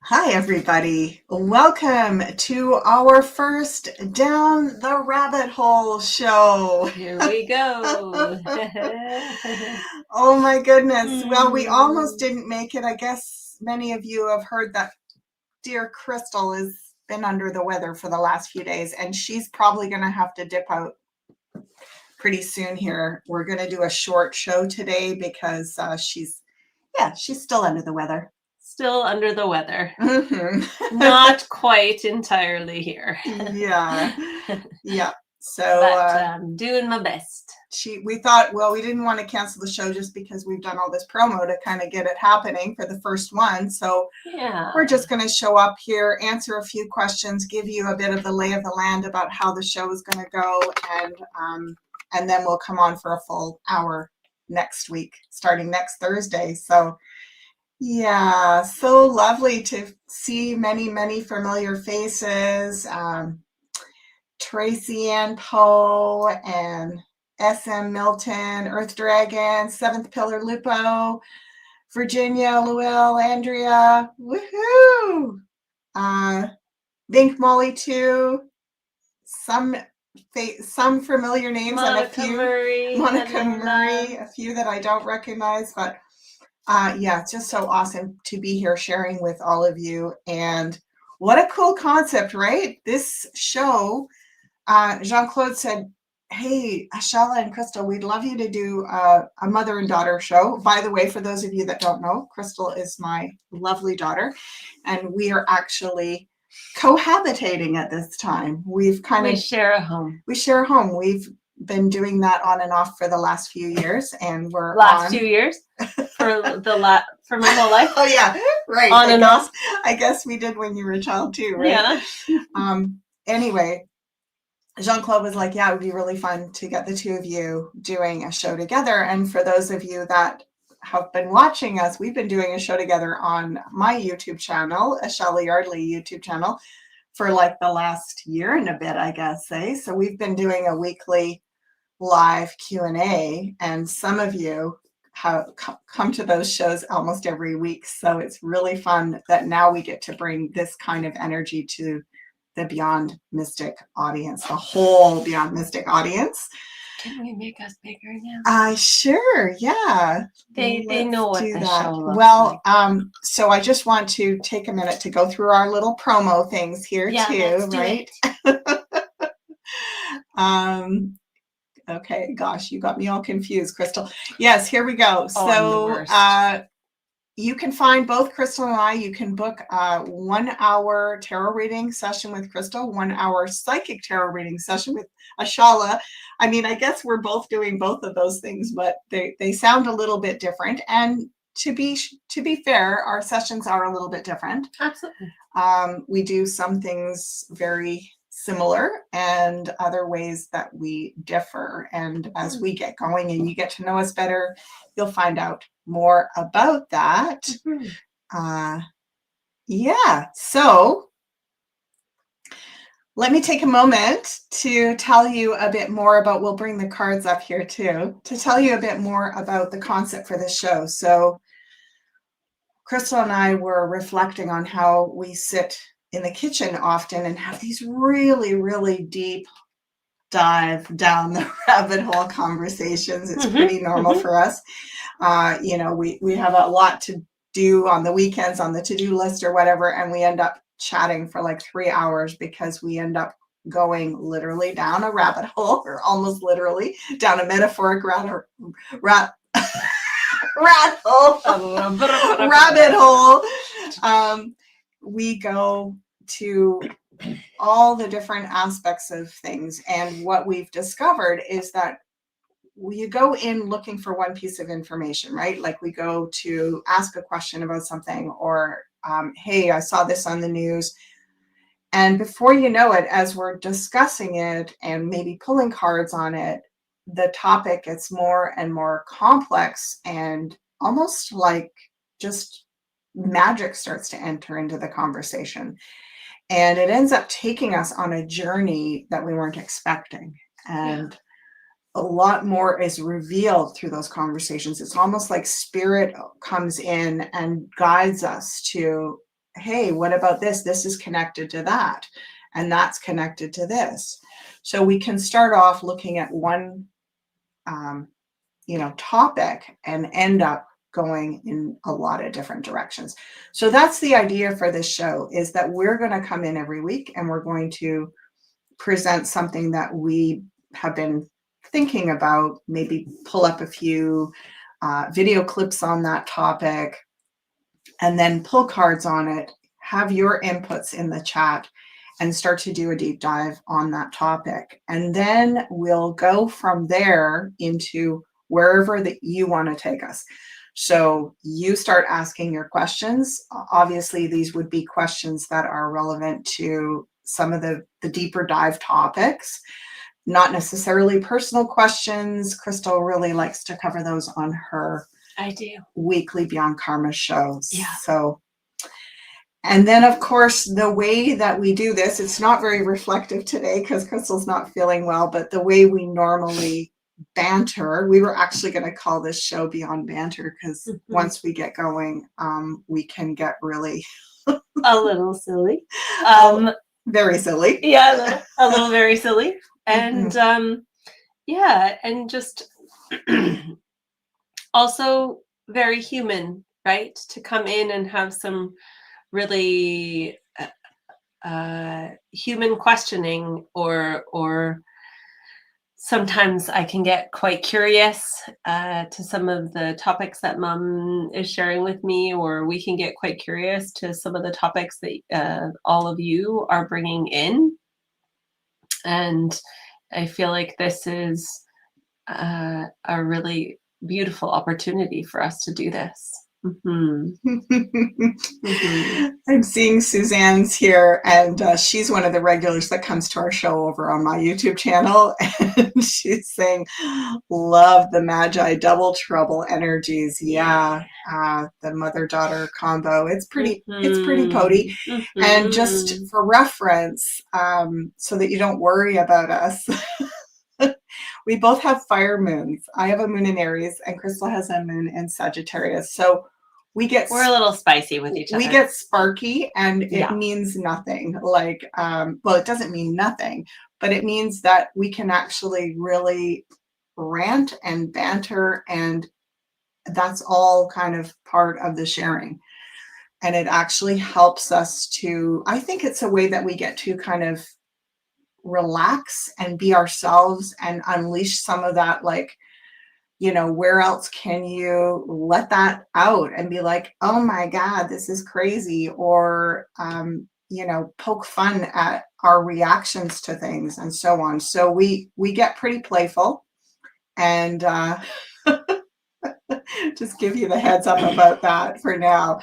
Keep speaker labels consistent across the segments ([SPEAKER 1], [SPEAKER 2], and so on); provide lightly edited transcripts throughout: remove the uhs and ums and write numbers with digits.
[SPEAKER 1] Hi, everybody. Welcome to our first Down the Rabbit Hole show.
[SPEAKER 2] Here we go.
[SPEAKER 1] Oh my goodness. Well, we almost
[SPEAKER 2] Hmm.
[SPEAKER 1] didn't make it. I guess many of you have heard that dear Crystal has been under the weather for the last few days, and she's probably going to have to dip out pretty soon here. We're going to do a short show today because she's still under the weather.
[SPEAKER 2] Still under the weather.
[SPEAKER 1] Mhm.
[SPEAKER 2] Not quite entirely here.
[SPEAKER 1] Yeah. Yeah.
[SPEAKER 2] But
[SPEAKER 1] So
[SPEAKER 2] doing my best.
[SPEAKER 1] we thought, well, we didn't want to cancel the show just because we've done all this promo to kind of get it happening for the first one. So
[SPEAKER 2] Yeah.
[SPEAKER 1] we're just going to show up here, answer a few questions, give you a bit of the lay of the land about how the show is going to go, and then we'll come on for a full hour next week, starting next Thursday. So yeah, so lovely to see many, many familiar faces. Tracy Ann Poe and S.M. Milton, Earth Dragon, Seventh Pillar Lupo, Virginia, Llewell, Andrea, woohoo! Vink Molly too, some familiar names and a
[SPEAKER 2] Monica
[SPEAKER 1] few,
[SPEAKER 2] Murray.
[SPEAKER 1] Monica Murray,
[SPEAKER 2] Hello.
[SPEAKER 1] a few that I don't recognize, but yeah, it's just so awesome to be here sharing with all of you. And what a cool concept, right? This show, Jean-Claude said, hey, ASHALA and Crystal, we'd love you to do a mother and daughter show. By the way, for those of you that don't know, Crystal is my lovely daughter, and we are actually cohabitating at this time.
[SPEAKER 2] We share a home.
[SPEAKER 1] We share a home. We've been doing that on and off for the last few years, and we're
[SPEAKER 2] last 2 years for my whole life.
[SPEAKER 1] Oh yeah, right.
[SPEAKER 2] On and off.
[SPEAKER 1] I guess we did when you were a child too, right?
[SPEAKER 2] Yeah.
[SPEAKER 1] Anyway, Jean-Claude was like, yeah, it would be really fun to get the two of you doing a show together. And for those of you that have been watching us, we've been doing a show together on my YouTube channel, ASHALA Yardley YouTube channel, for like the last year and a bit, I guess. So we've been doing a weekly live Q&A, and some of you have come to those shows almost every week. So it's really fun that now we get to bring this kind of energy to the Beyond Mystic audience, the whole Beyond Mystic audience.
[SPEAKER 2] Can we make us bigger now?
[SPEAKER 1] Sure, yeah.
[SPEAKER 2] They know what the show looks
[SPEAKER 1] well,
[SPEAKER 2] like.
[SPEAKER 1] So I just want to take a minute to go through our little promo things here too, right? Okay, gosh, you got me all confused, Crystal. Yes, here we go. So you can find both Crystal and I. You can book a 1 hour tarot reading session with Crystal, 1 hour psychic tarot reading session with ASHALA. I mean, I guess we're both doing both of those things, but they sound a little bit different. And to be fair, our sessions are a little bit different.
[SPEAKER 2] Absolutely.
[SPEAKER 1] We do some things very similar and other ways that we differ. And as we get going and you get to know us better, you'll find out more about that. Yeah, so let me take a moment to tell you a bit more about, we'll bring the cards up here too, to tell you a bit more about the concept for this show. So Crystal and I were reflecting on how we sit in the kitchen often and have these really, really deep dive down the rabbit hole conversations. It's pretty normal for us. We have a lot to do on the weekends on the to-do list or whatever, and we end up chatting for like 3 hours because we end up going literally down a rabbit hole, or almost literally down a metaphoric rabbit hole. We go to all the different aspects of things, and what we've discovered is that you go in looking for one piece of information, right? Like we go to ask a question about something, or hey, I saw this on the news. And before you know it, as we're discussing it and maybe pulling cards on it, the topic gets more and more complex, and almost like just magic starts to enter into the conversation. And it ends up taking us on a journey that we weren't expecting. And a lot more is revealed through those conversations. It's almost like spirit comes in and guides us to hey, what about this? This is connected to that, and that's connected to this. So we can start off looking at one, topic and end up going in a lot of different directions. So that's the idea for this show, is that we're going to come in every week and we're going to present something that we have been thinking about, maybe pull up a few video clips on that topic, and then pull cards on it, have your inputs in the chat, and start to do a deep dive on that topic. And then we'll go from there into wherever that you want to take us. So you start asking your questions. Obviously, these would be questions that are relevant to some of the deeper dive topics, not necessarily personal questions. Crystal really likes to cover those on her weekly Beyond Karma shows.
[SPEAKER 2] Yeah.
[SPEAKER 1] So, and then of course, the way that we do this, it's not very reflective today because Crystal's not feeling well, but the way we normally banter, we were actually going to call this show Beyond Banter, because once we get going, we can get really
[SPEAKER 2] a little silly.
[SPEAKER 1] Very silly.
[SPEAKER 2] Yeah, a little very silly. And and just also very human, right? To come in and have some really human questioning, or sometimes I can get quite curious to some of the topics that Mom is sharing with me, or we can get quite curious to some of the topics that all of you are bringing in. And I feel like this is a really beautiful opportunity for us to do this.
[SPEAKER 1] I'm seeing Suzanne's here, and she's one of the regulars that comes to our show over on my YouTube channel, and she's saying, love the Magi double trouble energies. Yeah, the mother-daughter combo. It's pretty potty. And just for reference, so that you don't worry about us, we both have fire moons. I have a moon in Aries, and Crystal has a moon in Sagittarius. So we're
[SPEAKER 2] a little spicy with each other.
[SPEAKER 1] We get sparky, and it means nothing. Like, well, it doesn't mean nothing, but it means that we can actually really rant and banter, and that's all kind of part of the sharing. And it actually helps us to, I think it's a way that we get to kind of relax and be ourselves and unleash some of that, like, where else can you let that out and be like, oh my God, this is crazy, or poke fun at our reactions to things and so on. So we get pretty playful, and just give you the heads up about that for now.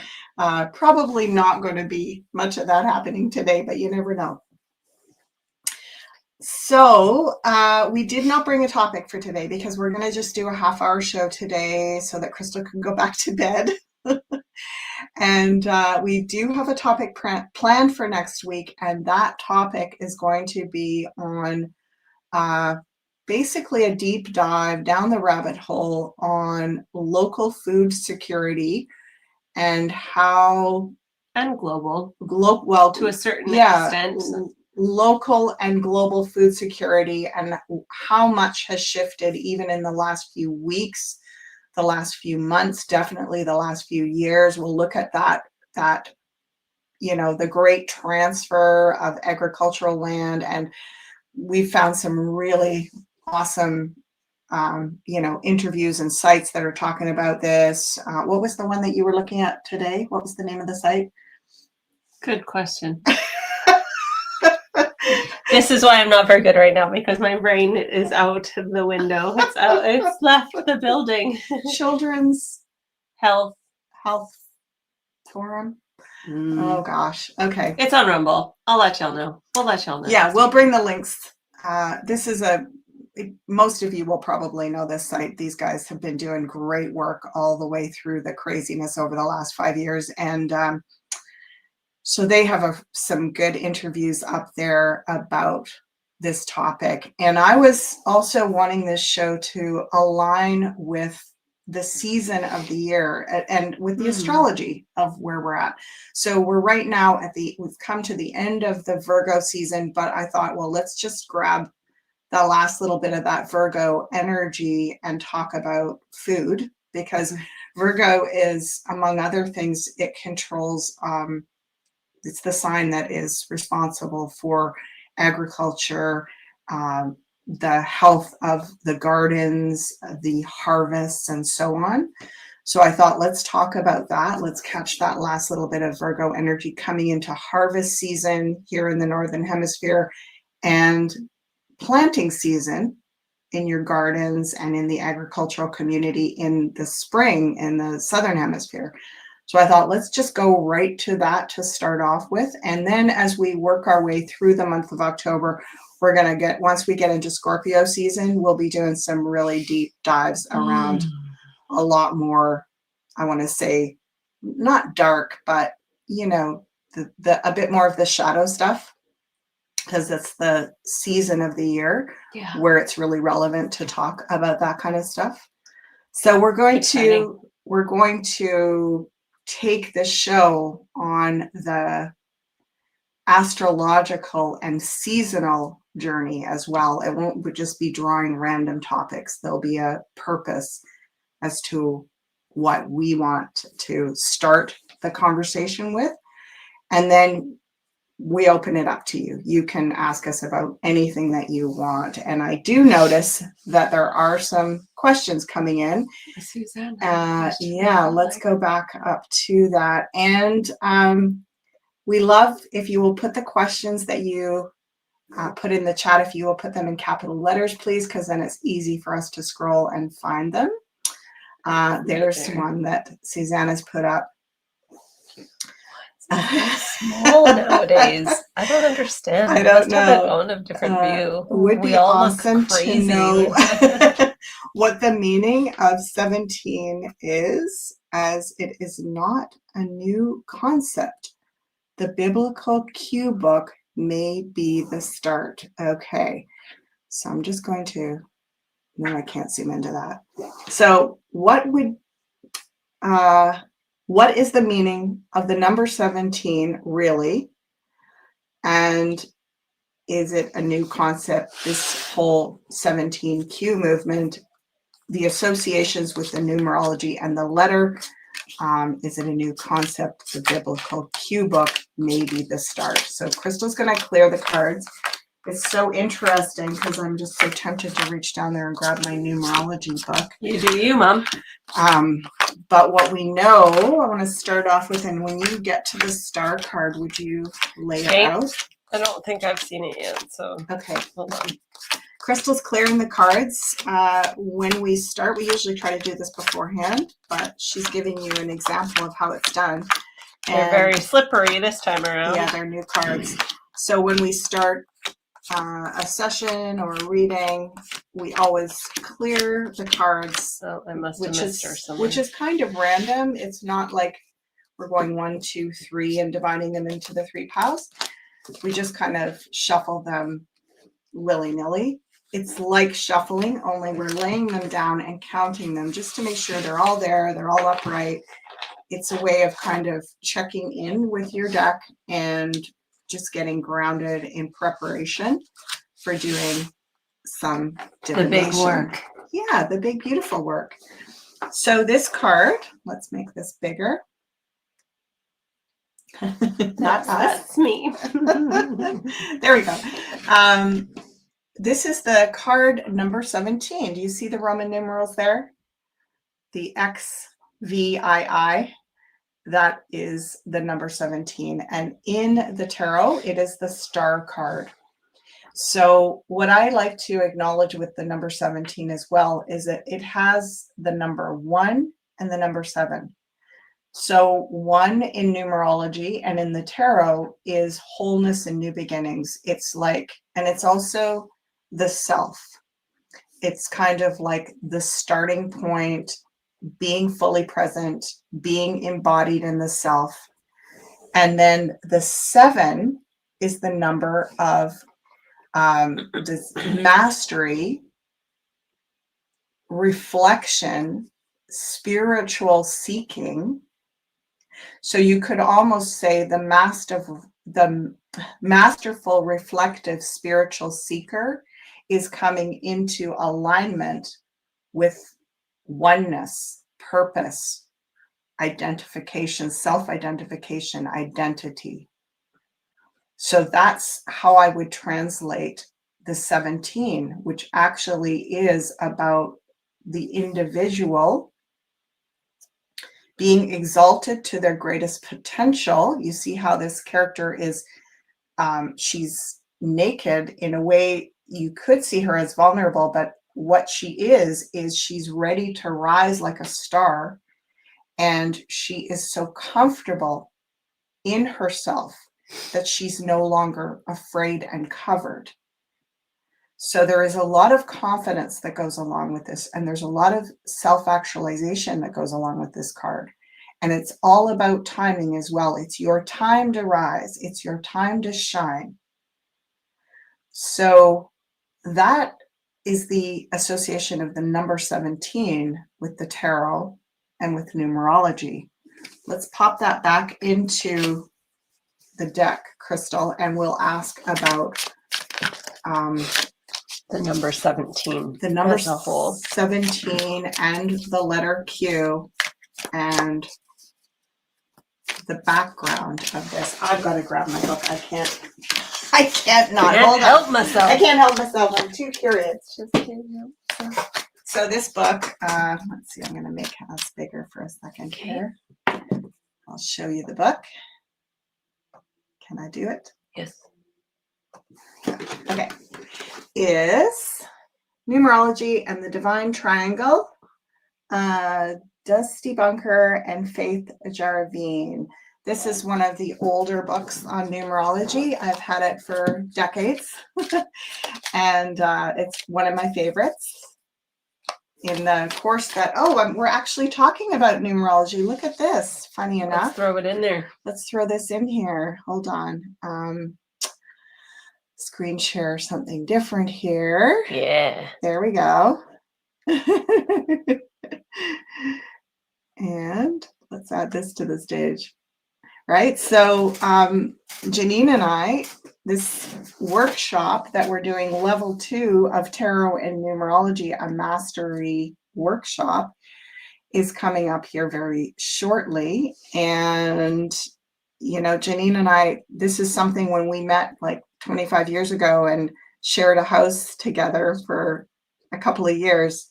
[SPEAKER 1] Probably not going to be much of that happening today, but you never know. So we did not bring a topic for today because we're going to just do a half-hour show today so that Crystal can go back to bed. And we do have a topic planned for next week, and that topic is going to be on basically a deep dive down the rabbit hole on local food security and how...
[SPEAKER 2] And global.
[SPEAKER 1] Well,
[SPEAKER 2] to a certain extent.
[SPEAKER 1] Local and global food security, and how much has shifted even in the last few weeks, the last few months, definitely the last few years. We'll look at that the great transfer of agricultural land, and we found some really awesome interviews and sites that are talking about this. What was the one that you were looking at today? What was the name of the site?
[SPEAKER 2] Good question. This is why I'm not very good right now, because my brain is out the window. It's left the building.
[SPEAKER 1] Children's
[SPEAKER 2] Health
[SPEAKER 1] Forum. Oh gosh. Okay.
[SPEAKER 2] It's on Rumble. I'll let y'all know. We'll let y'all know.
[SPEAKER 1] Yeah, we'll bring the links. This is most of you will probably know this site. These guys have been doing great work all the way through the craziness over the last 5 years. And so they have some good interviews up there about this topic. And I was also wanting this show to align with the season of the year and with the astrology of where we're at. So we're right now we've come to the end of the Virgo season, but I thought, well, let's just grab the last little bit of that Virgo energy and talk about food, because Virgo is, among other things, it controls, it's the sign that is responsible for agriculture, the health of the gardens, the harvests, and so on. So I thought, let's talk about that. Let's catch that last little bit of Virgo energy coming into harvest season here in the Northern Hemisphere and planting season in your gardens and in the agricultural community in the spring in the Southern Hemisphere. So I thought, let's just go right to that to start off with. And then as we work our way through the month of October, we're going to once we get into Scorpio season, we'll be doing some really deep dives around a lot more, I want to say, not dark, but, a bit more of the shadow stuff, because it's the season of the year where it's really relevant to talk about that kind of stuff. So we're going to take the show on the astrological and seasonal journey as well. It won't just be drawing random topics. There'll be a purpose as to what we want to start the conversation with. And then we open it up to you. You can ask us about anything that you want. And I do notice that there are some questions coming in.
[SPEAKER 2] Suzanne.
[SPEAKER 1] Let's go back up to that. And we love if you will put the questions that you put in the chat, if you will put them in capital letters, please, because then it's easy for us to scroll and find them. There's one that Suzanne has put up.
[SPEAKER 3] Small nowadays. I don't understand.
[SPEAKER 1] I don't
[SPEAKER 3] know. Have
[SPEAKER 1] know.
[SPEAKER 3] own of different view.
[SPEAKER 1] It would
[SPEAKER 3] We
[SPEAKER 1] be
[SPEAKER 3] all
[SPEAKER 1] awesome
[SPEAKER 3] look crazy.
[SPEAKER 1] to know what the meaning of 17 is, as it is not a new concept. The biblical Q book may be the start. Okay, so I'm just going to. No, I can't zoom into that. So, what is the meaning of the number 17 really? And is it a new concept, this whole 17Q movement, the associations with the numerology and the letter? Is it a new concept? The biblical Q book may be the start. So Crystal's going to clear the cards. It's so interesting because I'm just so tempted to reach down there and grab my numerology book.
[SPEAKER 2] You do you, Mom.
[SPEAKER 1] But what we know, I want to start off with, and when you get to the star card, would you lay it out?
[SPEAKER 3] I don't think I've seen it yet, so
[SPEAKER 1] okay.
[SPEAKER 3] Hold on.
[SPEAKER 1] Crystal's clearing the cards. When we start, we usually try to do this beforehand, but she's giving you an example of how it's done.
[SPEAKER 3] They're very slippery this time around.
[SPEAKER 1] Yeah, they're new cards. So when we start a session or a reading, we always clear the cards.
[SPEAKER 3] Oh, I must have missed her somewhere.
[SPEAKER 1] Which is kind of random. It's not like we're going 1, 2, 3 and dividing them into the 3 piles. We just kind of shuffle them willy-nilly. It's like shuffling, only we're laying them down and counting them just to make sure they're all there, they're all upright. It's a way of kind of checking in with your deck and just getting grounded in preparation for doing some divination.
[SPEAKER 2] The big work.
[SPEAKER 1] Yeah, the big, beautiful work. So this card, let's make this bigger.
[SPEAKER 2] That's me.
[SPEAKER 1] There we go. This is the card number 17. Do you see the Roman numerals there? The XVII. That is the number 17. And in the tarot, it is the star card. So what I like to acknowledge with the number 17 as well is that it has the number 1 and the number 7. So 1 in numerology and in the tarot is wholeness and new beginnings. It's like, and it's also the self. It's kind of like the starting point, being fully present, being embodied in the self. And then the 7 is the number of this mastery, reflection, spiritual seeking. So you could almost say the masterful, reflective spiritual seeker is coming into alignment with oneness, purpose, identification, self-identification, identity. So that's how I would translate the 17, which actually is about the individual being exalted to their greatest potential. You see how this character is, she's naked in a way you could see her as vulnerable, but what she is she's ready to rise like a star. And she is so comfortable in herself that she's no longer afraid and covered. So there is a lot of confidence that goes along with this. And there's a lot of self-actualization that goes along with this card. And it's all about timing as well. It's your time to rise. It's your time to shine. So that is the association of the number 17 with the tarot and with numerology. Let's pop that back into the deck, Crystal, and we'll ask about
[SPEAKER 3] The number 17.
[SPEAKER 1] the number
[SPEAKER 3] as a whole.
[SPEAKER 1] 17 and the letter Q and the background of this. I've got to grab my book. I can't not.
[SPEAKER 3] Can't
[SPEAKER 1] Hold
[SPEAKER 3] help
[SPEAKER 1] on.
[SPEAKER 3] myself.
[SPEAKER 1] I can't help myself. I'm too curious. Just can't help. So this book, let's see, I'm going to make us bigger for a second here. I'll show you the book. Can I do it?
[SPEAKER 3] Yes.
[SPEAKER 1] Okay. Is Numerology and the Divine Triangle, Dusty Bunker and Faith Jaravine. This is one of the older books on numerology. I've had it for decades, and it's one of my favorites. In the course that, we're actually talking about numerology. Look at this. Funny enough.
[SPEAKER 3] Let's throw it in there.
[SPEAKER 1] Let's throw this in here. Hold on. Screen share something different here.
[SPEAKER 3] Yeah.
[SPEAKER 1] There we go. And let's add this to the stage. Right. So Janine and I, this workshop that we're doing, level 2 of tarot and numerology, a mastery workshop, is coming up here very shortly. And, you know, Janine and I, this is something when we met like 25 years ago and shared a house together for a couple of years,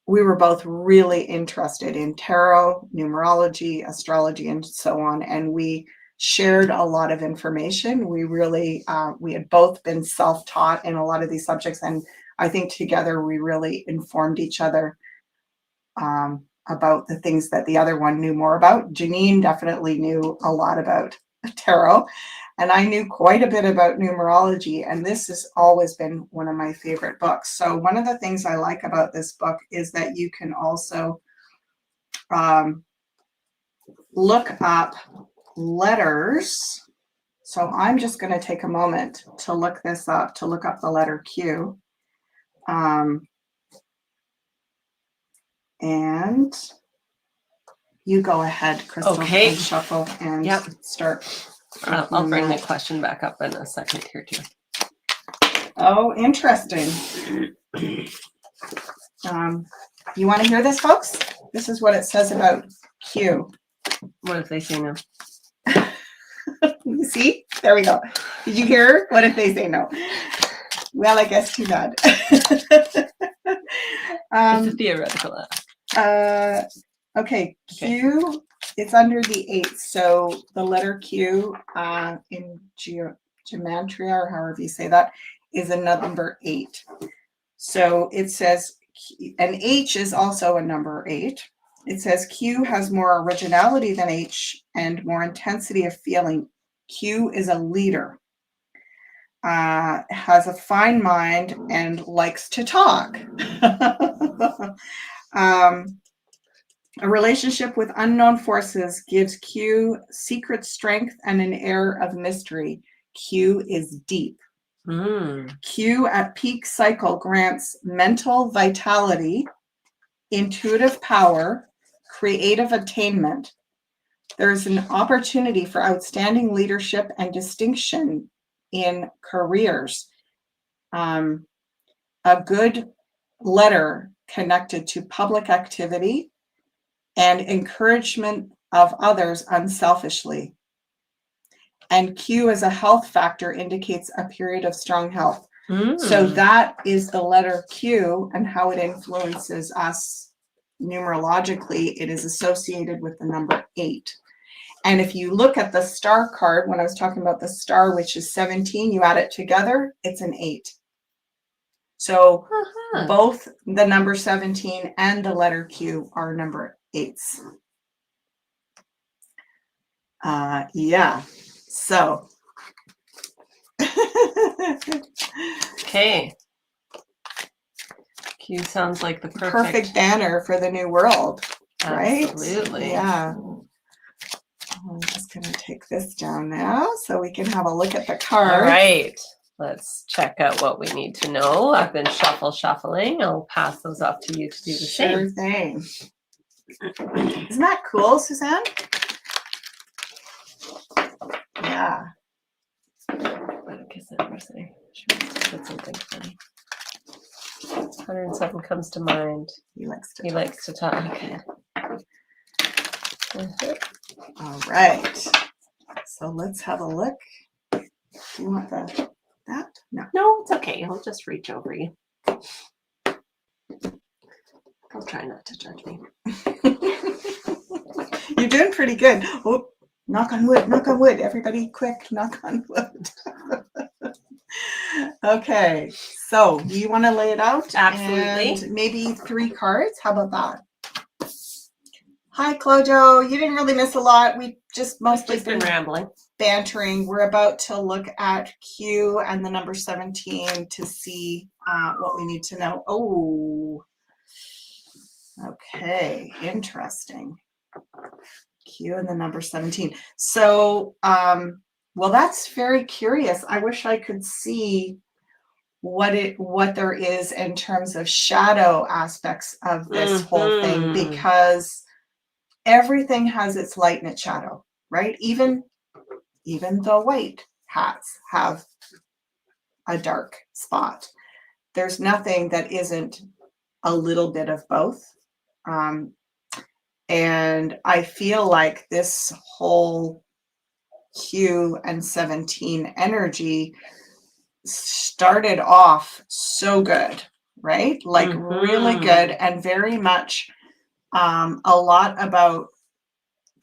[SPEAKER 1] we were both really interested in tarot, numerology, astrology, and so on. And we shared a lot of information. We really, we had both been self-taught in a lot of these subjects. And I think together we really informed each other about the things that the other one knew more about. Janine definitely knew a lot about tarot, and I knew quite a bit about numerology, and this has always been one of my favorite books. So one of the things I like about this book is that you can also look up letters. So I'm just going to take a moment to look this up, to look up the letter Q. And you go ahead, Crystal,
[SPEAKER 2] Okay.
[SPEAKER 1] and shuffle and start.
[SPEAKER 2] I'll bring the question back up in a second here too.
[SPEAKER 1] Oh, interesting. You want to hear this, folks? This is what it says about Q.
[SPEAKER 2] What if they say no?
[SPEAKER 1] You see? There we go. Did you hear? What if they say no? Well, I guess too bad.
[SPEAKER 2] It's a theoretical ask.
[SPEAKER 1] Okay, Q, it's under the 8. So the letter Q in gematria, or however you say that, is a number 8. So it says, and H is also a number 8. It says Q has more originality than H and more intensity of feeling. Q is a leader, has a fine mind, and likes to talk. A relationship with unknown forces gives Q secret strength and an air of mystery. Q is deep. Q at peak cycle grants mental vitality intuitive power, creative attainment. There's an opportunity for outstanding leadership and distinction in careers. A good letter connected to public activity and encouragement of others unselfishly. And Q as a health factor indicates a period of strong health. So that is the letter Q and how it influences us numerologically. It is associated with the number 8. And if you look at the star card, when I was talking about the star, which is 17, you add it together, it's an 8. So both the number 17 and the letter Q are number 8s. Yeah. So.
[SPEAKER 2] Okay. Q sounds like the
[SPEAKER 1] perfect banner for the new world, right?
[SPEAKER 2] Absolutely.
[SPEAKER 1] Yeah. I'm just going to take this down now so we can have a look at the cards.
[SPEAKER 2] All right. Let's check out what we need to know. I've been shuffling. I'll pass those off to you to do the
[SPEAKER 1] Sure
[SPEAKER 2] same.
[SPEAKER 1] thing. Isn't that cool, Suzanne? Yeah.
[SPEAKER 2] What is it? Should we put something funny? 107 comes to mind.
[SPEAKER 1] He likes to
[SPEAKER 2] talk. Okay.
[SPEAKER 1] All right. So let's have a look. Do you want that? No.
[SPEAKER 2] No, it's okay. I'll just reach over you. I'll try not to judge me.
[SPEAKER 1] You're doing pretty good. Oh, knock on wood. Everybody quick, knock on wood. Okay, so you want to lay it out?
[SPEAKER 2] Absolutely.
[SPEAKER 1] And maybe 3 cards? How about that? Hi, Clojo. You didn't really miss a lot. We just mostly
[SPEAKER 2] been rambling.
[SPEAKER 1] Bantering. We're about to look at Q and the number 17 to see what we need to know. Oh, okay. Interesting. Q and the number 17. So, well, that's very curious. I wish I could see what there is in terms of shadow aspects of this whole thing, because everything has its light and its shadow, right? Even the white hats have a dark spot. There's nothing that isn't a little bit of both. And I feel like this whole Q and 17 energy started off so good, right? Like really good, and very much a lot about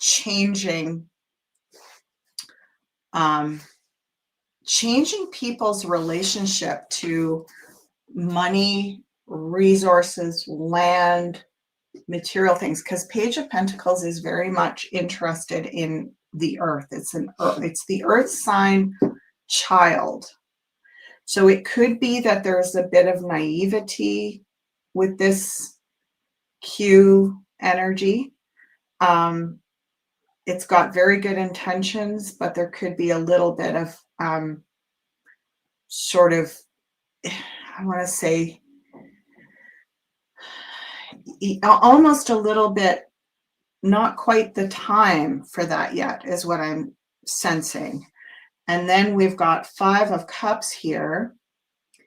[SPEAKER 1] changing people's relationship to money, resources, land, material things, because Page of Pentacles is very much interested in the earth. It's the earth sign child. So it could be that there's a bit of naivety with this Q energy. It's got very good intentions, but there could be a little bit of sort of, I want to say, almost a little bit, not quite the time for that yet, is what I'm sensing. And then we've got 5 of Cups here.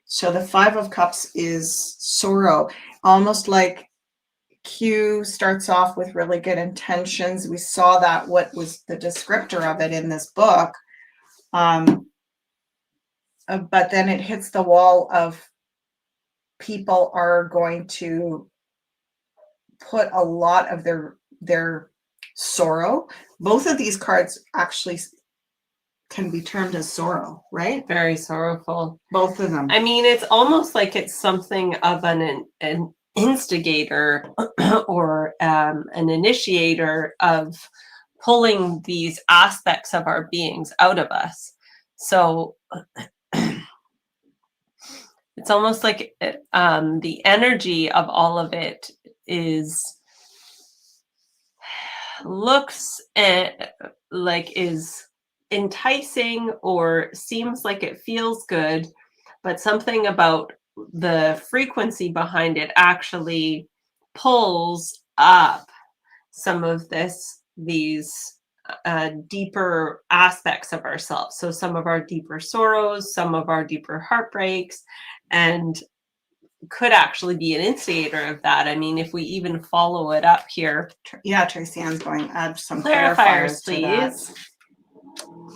[SPEAKER 1] So the 5 of Cups is sorrow, almost like Q starts off with really good intentions. We saw that, what was the descriptor of it in this book. But then it hits the wall of people are going to put a lot of their sorrow. Both of these cards actually can be termed as sorrow, right?
[SPEAKER 2] Very sorrowful.
[SPEAKER 1] Both of them.
[SPEAKER 2] I mean, it's almost like it's something of an instigator or an initiator of pulling these aspects of our beings out of us. So it's almost like the energy of all of it looks like is enticing, or seems like it feels good, but something about the frequency behind it actually pulls up some of these deeper aspects of ourselves. So some of our deeper sorrows, some of our deeper heartbreaks, and could actually be an instigator of that. I mean, if we even follow it up here.
[SPEAKER 1] Yeah, Tracy Ann's going to add some
[SPEAKER 2] Clarifiers,
[SPEAKER 1] clarifiers to that.
[SPEAKER 2] please.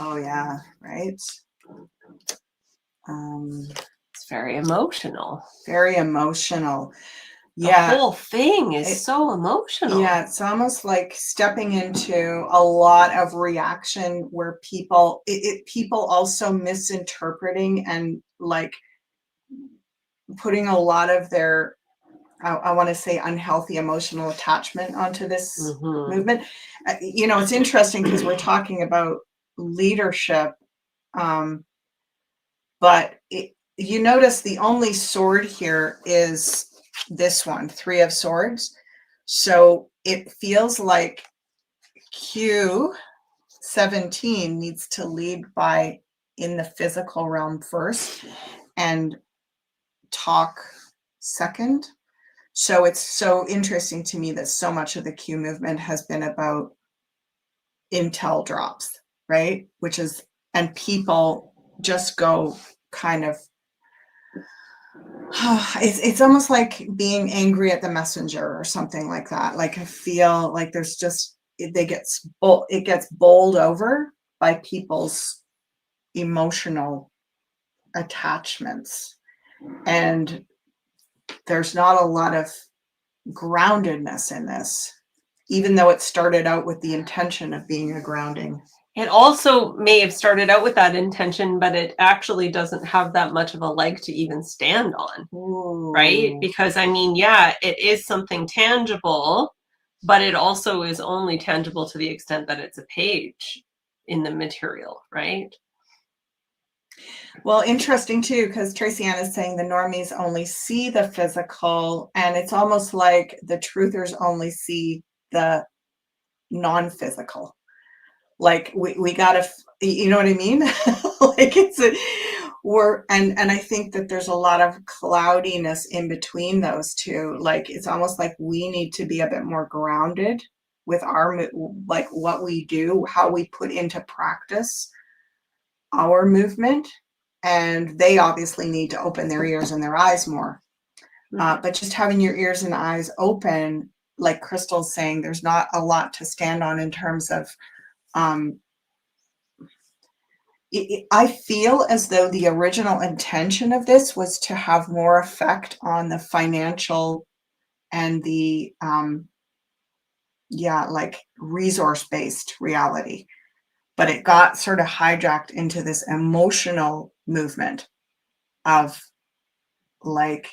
[SPEAKER 1] Oh yeah, right.
[SPEAKER 2] It's very emotional.
[SPEAKER 1] Very emotional.
[SPEAKER 2] The
[SPEAKER 1] Yeah.
[SPEAKER 2] whole thing is so emotional.
[SPEAKER 1] Yeah, it's almost like stepping into a lot of reaction where people also misinterpreting and like putting a lot of their I want to say unhealthy emotional attachment onto this movement. You know, it's interesting because we're talking about leadership, but you notice the only sword here is this one, 3 of Swords. So it feels like Q17 needs to lead by in the physical realm first and talk second. So it's so interesting to me that so much of the Q movement has been about intel drops, right? Which is, and people just go kind of, it's almost like being angry at the messenger or something like that. Like I feel like there's just, it gets bowled over by people's emotional attachments. And there's not a lot of groundedness in this, even though it started out with the intention of being a grounding.
[SPEAKER 2] It also may have started out with that intention, but it actually doesn't have that much of a leg to even stand on.
[SPEAKER 1] Ooh.
[SPEAKER 2] Right? Because I mean, yeah, it is something tangible, but it also is only tangible to the extent that it's a page in the material, right?
[SPEAKER 1] Well, interesting too, because Tracy Ann is saying the normies only see the physical, and it's almost like the truthers only see the non-physical. Like we gotta, you know what I mean? Like and I think that there's a lot of cloudiness in between those two. Like it's almost like we need to be a bit more grounded with our, like what we do, how we put into practice our movement. And they obviously need to open their ears and their eyes more. But just having your ears and eyes open, like Crystal's saying, there's not a lot to stand on in terms of, I feel as though the original intention of this was to have more effect on the financial and the, like resource-based reality. But it got sort of hijacked into this emotional movement of like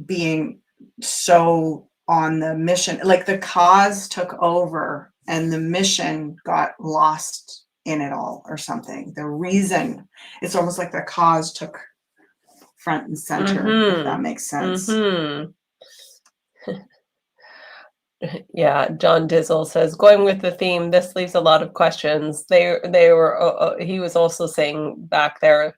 [SPEAKER 1] being so on the mission, like the cause took over and the mission got lost in it all or something. The reason, it's almost like the cause took front and center, if that makes sense.
[SPEAKER 3] Yeah, John Dizzle says, going with the theme, this leaves a lot of questions. He was also saying back there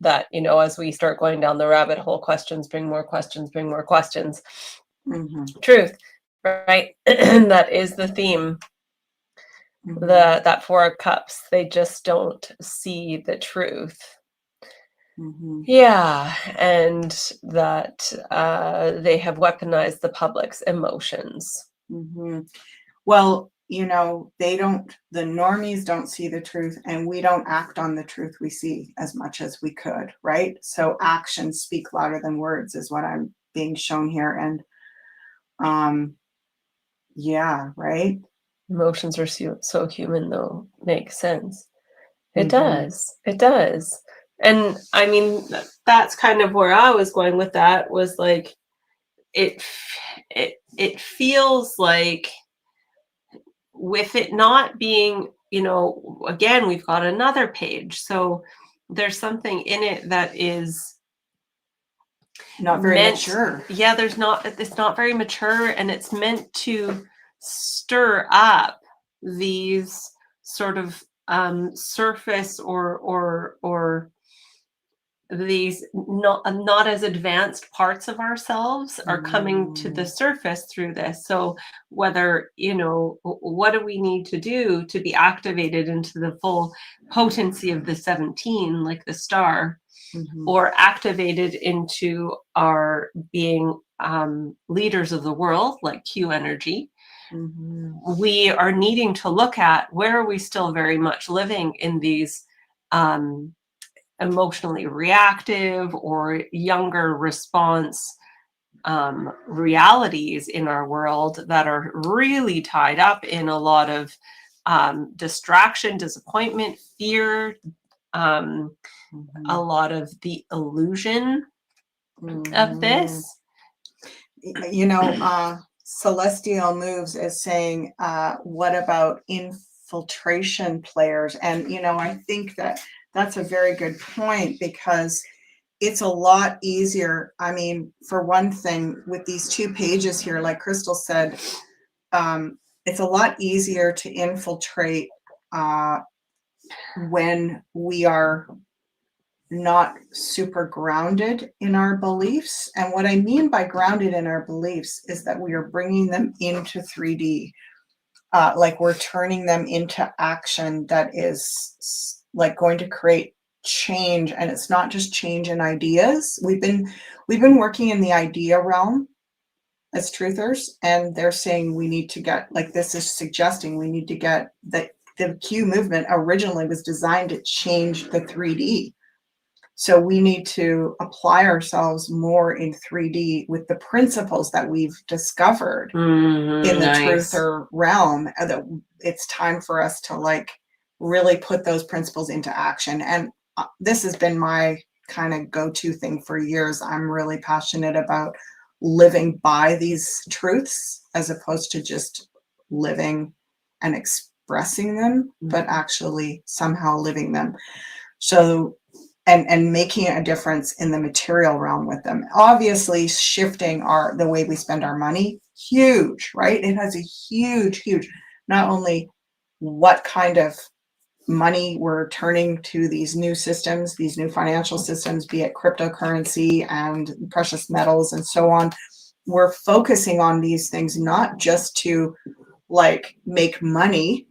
[SPEAKER 3] that, you know, as we start going down the rabbit hole, questions bring more questions, bring more questions. Truth, right? That is the theme. That 4 of Cups, they just don't see the truth. Yeah, and that they have weaponized the public's emotions.
[SPEAKER 1] Well, you know, the normies don't see the truth, and we don't act on the truth we see as much as we could, right? So actions speak louder than words is what I'm being shown here. And yeah, right?
[SPEAKER 3] Emotions are so human, though. Makes sense. It does. It does.
[SPEAKER 2] And I mean, that's kind of where I was going with that, was like, it feels like, with it not being, you know, again, we've got another page. So there's something in it that is
[SPEAKER 1] not very mature.
[SPEAKER 2] Yeah, it's not very mature, and it's meant to stir up these sort of surface or these not as advanced parts of ourselves are coming to the surface through this. So whether, what do we need to do to be activated into the full potency of the 17, like the star, or activated into our being leaders of the world, like Q energy, we are needing to look at where are we still very much living in these emotionally reactive or younger response realities in our world that are really tied up in a lot of distraction, disappointment, fear, a lot of the illusion of this.
[SPEAKER 1] Celestial Moves is saying, what about infiltration players? And, I think that's a very good point, because it's a lot easier. I mean, for one thing, with these 2 pages here, like Crystal said, it's a lot easier to infiltrate when we are not super grounded in our beliefs. And what I mean by grounded in our beliefs is that we are bringing them into 3D. Like we're turning them into action that is like going to create change. And it's not just change in ideas. We've been working in the idea realm as truthers, and they're saying we need to get, like this is suggesting we need to get the Q movement originally was designed to change the 3D. So we need to apply ourselves more in 3D with the principles that we've discovered in the truther realm. That it's time for us to like really put those principles into action. And this has been my kind of go-to thing for years. I'm really passionate about living by these truths as opposed to just living and expressing them, but actually somehow living them. So and making a difference in the material realm with them. Obviously, shifting the way we spend our money, huge, right? It has a huge, not only what kind of money we're turning to these new systems, these new financial systems, be it cryptocurrency and precious metals and so on. We're focusing on these things not just to like make money,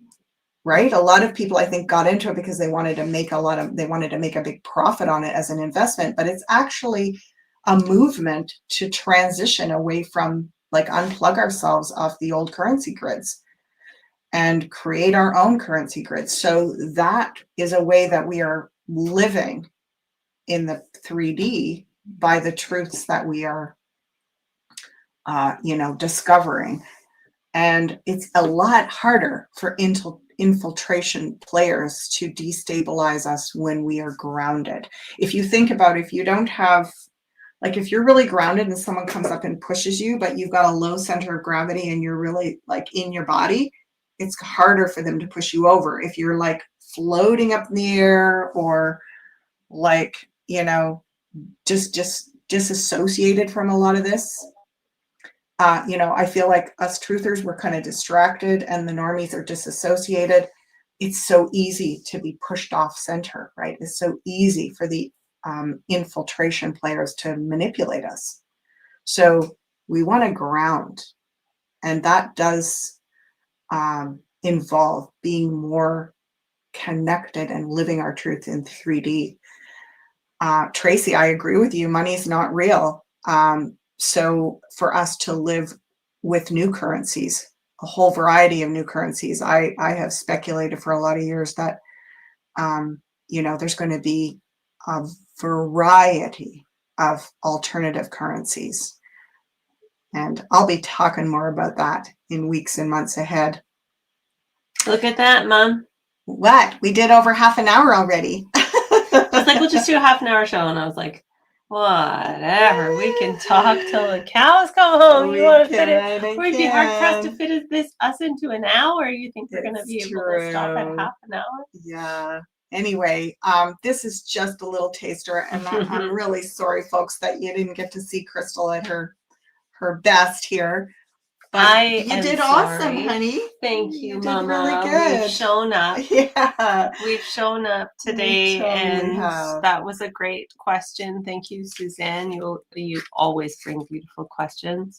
[SPEAKER 1] right? A lot of people, I think, got into it because they wanted to make a big profit on it as an investment, but it's actually a movement to transition away from, like, unplug ourselves off the old currency grids and create our own currency grids. So that is a way that we are living in the 3D by the truths that we are, discovering. And it's a lot harder for infiltration players to destabilize us when we are grounded. If you think about, if you don't have, like, if you're really grounded and someone comes up and pushes you, but you've got a low center of gravity and you're really like in your body, it's harder for them to push you over. If you're like floating up in the air or like, just disassociated from a lot of this, I feel like us truthers, we're kind of distracted and the normies are disassociated. It's so easy to be pushed off center, right? It's so easy for the infiltration players to manipulate us. So we want to ground, and that does involve being more connected and living our truth in 3D. Tracy, I agree with you. Money's not real. So for us to live with new currencies, a whole variety of new currencies, I have speculated for a lot of years that, there's going to be a variety of alternative currencies. And I'll be talking more about that in weeks and months ahead.
[SPEAKER 2] Look at that, Mom.
[SPEAKER 1] What? We did over half an hour already.
[SPEAKER 2] I was like, we'll just do a half an hour show. And I was like, whatever. We can talk till the cows come home. You want to fit it? We'd be hard pressed to fit us into an hour. You think we're going to be able to stop at half an hour?
[SPEAKER 1] Yeah. Anyway, this is just a little taster, and I'm really sorry, folks, that you didn't get to see Crystal at her best here.
[SPEAKER 2] I
[SPEAKER 1] you
[SPEAKER 2] am
[SPEAKER 1] did awesome,
[SPEAKER 2] sorry.
[SPEAKER 1] honey.
[SPEAKER 2] Thank you,
[SPEAKER 1] You did
[SPEAKER 2] Mama.
[SPEAKER 1] really good.
[SPEAKER 2] We've shown up.
[SPEAKER 1] Yeah.
[SPEAKER 2] We've shown up
[SPEAKER 1] We
[SPEAKER 2] today,
[SPEAKER 1] totally
[SPEAKER 2] and
[SPEAKER 1] have.
[SPEAKER 2] that was a great question. Thank you, Suzanne. You always bring beautiful questions,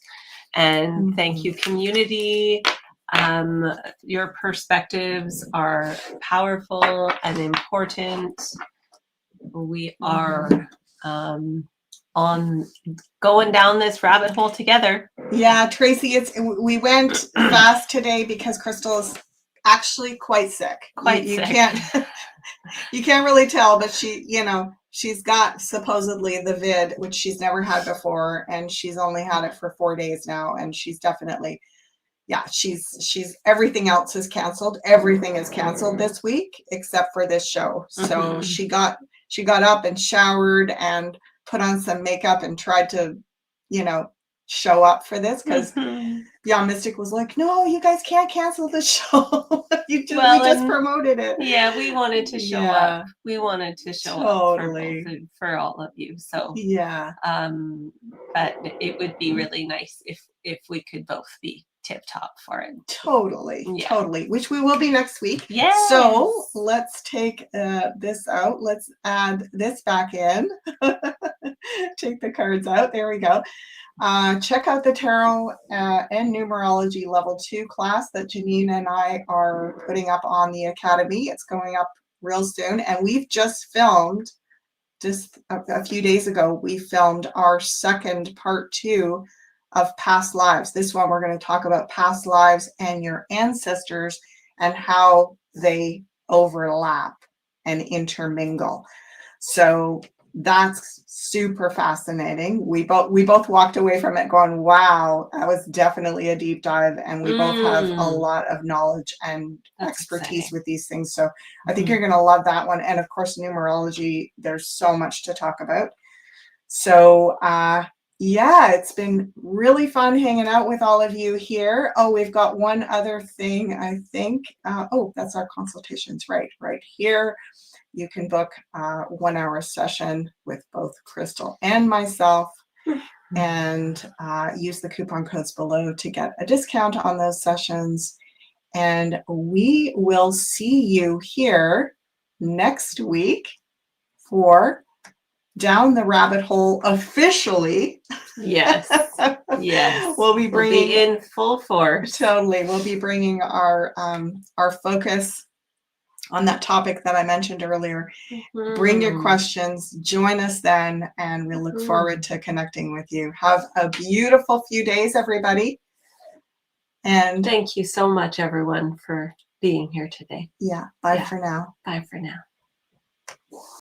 [SPEAKER 2] and thank you, community. Your perspectives are powerful and important. We are on going down this rabbit hole together.
[SPEAKER 1] Yeah, Tracy, we went fast today because Crystal is actually quite sick. You
[SPEAKER 2] Sick.
[SPEAKER 1] You can't really tell, but she's got supposedly the vid, which she's never had before, and she's only had it for 4 days now, and she's definitely, she's everything else is canceled. Everything is canceled this week except for this show. So she got up and showered and put on some makeup and tried to, show up for this because Beyond Mystic was like, no, you guys can't cancel the show. We just promoted it.
[SPEAKER 2] Yeah, we wanted to show up. We wanted to show up for all of you. So
[SPEAKER 1] yeah.
[SPEAKER 2] But it would be really nice if we could both be tip top for it.
[SPEAKER 1] Totally. Which we will be next week.
[SPEAKER 2] Yes.
[SPEAKER 1] So let's take this out. Let's add this back in. Take the cards out. There we go. Check out the Tarot and Numerology Level 2 class that Janine and I are putting up on the Academy. It's going up real soon. And we've just filmed, just a few days ago, we filmed our second part 2 of past lives. This one, we're going to talk about past lives and your ancestors and how they overlap and intermingle. So that's super fascinating. We both walked away from it going, wow, that was definitely a deep dive. And we both have a lot of knowledge and expertise with these things. So I think you're going to love that one. And of course, numerology, there's so much to talk about. So, it's been really fun hanging out with all of you here. Oh, we've got one other thing, I think. That's our consultations right here. You can book a 1-hour session with both Crystal and myself and use the coupon codes below to get a discount on those sessions. And we will see you here next week for Down the Rabbit Hole officially.
[SPEAKER 2] Yes. Yes.
[SPEAKER 1] We'll be
[SPEAKER 2] in full force.
[SPEAKER 1] Totally. We'll be bringing our focus on that topic that I mentioned earlier. Bring your questions, join us then, and we'll look forward to connecting with you. Have a beautiful few days, everybody. And
[SPEAKER 2] thank you so much, everyone, for being here today.
[SPEAKER 1] Bye for now.
[SPEAKER 2] Bye for now.